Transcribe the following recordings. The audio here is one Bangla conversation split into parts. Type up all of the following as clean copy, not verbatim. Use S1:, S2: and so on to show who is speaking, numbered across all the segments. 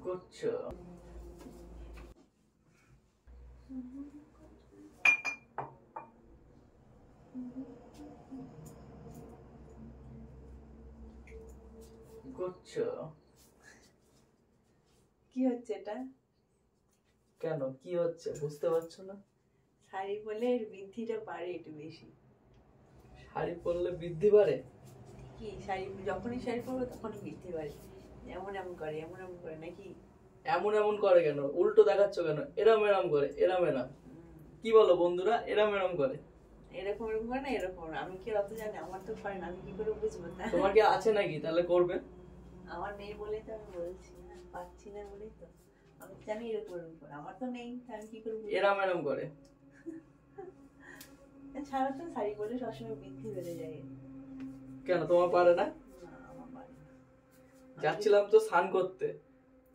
S1: করছো? করছো?
S2: কি হচ্ছে এটা?
S1: কেন কি হচ্ছে বুঝতে পারছো না?
S2: শাড়ি পরলে এর বৃদ্ধিটা বাড়ে একটু বেশি।
S1: শাড়ি পরলে বৃদ্ধি বাড়ে?
S2: কি শাড়ি যখনই শাড়ি পরবো তখনই বৃদ্ধি বাড়ে। এমন এমন করে নাকি?
S1: এমন এমন করে কেন? উল্টো দেখাচ্ছ কেন? এরম এরম করে, এরম এরম। কি বলো বন্ধুরা, এরম এরম করে?
S2: এরকম এরকম করে না, এরকম আমি কি অত জানি? আমার তো করে না, আমি কি করে বুঝবো?
S1: তোমার কি আছে নাকি তাহলে করবে?
S2: আমার নেই বলেই তো আমি বলছি না, পাচ্ছি না বলেই তো আমি জানি এরকম এরকম করে। আমার তো নেই, আমি কি করে বুঝবো?
S1: এরম এরম করে।
S2: ছাড়া তো, শাড়ি পরলে সবসময় বৃদ্ধি বেড়ে যায়।
S1: কেন তোমার পারে না?
S2: আমার পারে না।
S1: যাচ্ছিলাম তো স্নান করতে।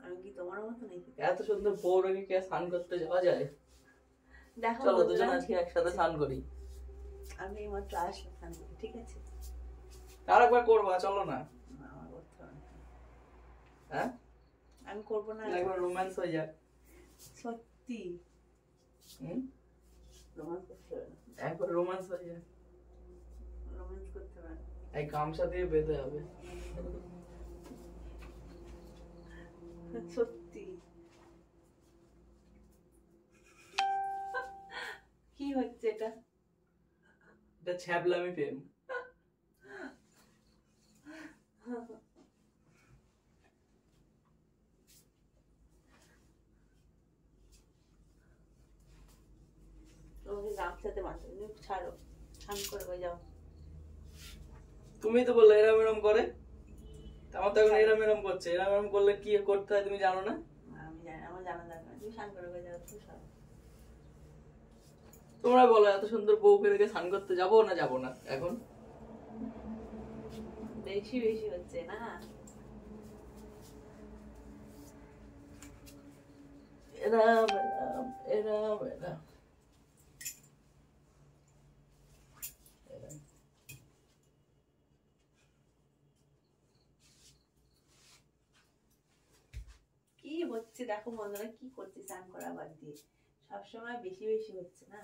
S2: আমি কি তোমার মতো নাকি?
S1: এত সুন্দর বউ রেখে কি স্নান করতে যাওয়া যায়?
S2: দেখো
S1: চলো দুজন আজকে একসাথে স্নান করি।
S2: আমি এইমাত্র আসলাম স্নান করতে, ঠিক আছে?
S1: আর একবার করবা, চলো না।
S2: আমার করতে হবে না।
S1: হ্যাঁ
S2: আমি করবো না।
S1: একবার রোম্যান্স হয়ে যাক।
S2: সত্যি রোম্যান্স করতে হবে না।
S1: একবার রোম্যান্স হয়ে যাক।
S2: রোম্যান্স করতে হবে না।
S1: এই গামছা দিয়ে বেঁধে হবে।
S2: সত্যি কি হচ্ছে এটা?
S1: এটা ছ্যাবলামি প্রেম।
S2: তোমাকে গামছাতে বাঁধো, ছাড়ো, স্নান করবে যাও।
S1: তুমি তো বললে এরম এরম করে। আমার তো এখন এরম এরম করছে। এরম এরম করলে কি করতে হয় তুমি জানো না?
S2: আমি জানি, আমার জানা দরকার। তুমি স্নান করবে যাও, তুমি সব।
S1: তোমরা বলো এত সুন্দর বউকে রেখে স্নান করতে যাবো না যাবো না এখন?
S2: বেশি বেশি হচ্ছে না?
S1: এরম এরম এরম এরম।
S2: কি হচ্ছে দেখো বন্ধুরা, কি করছে স্নান করা বাদ দিয়ে? সবসময় বেশি বেশি হচ্ছে না?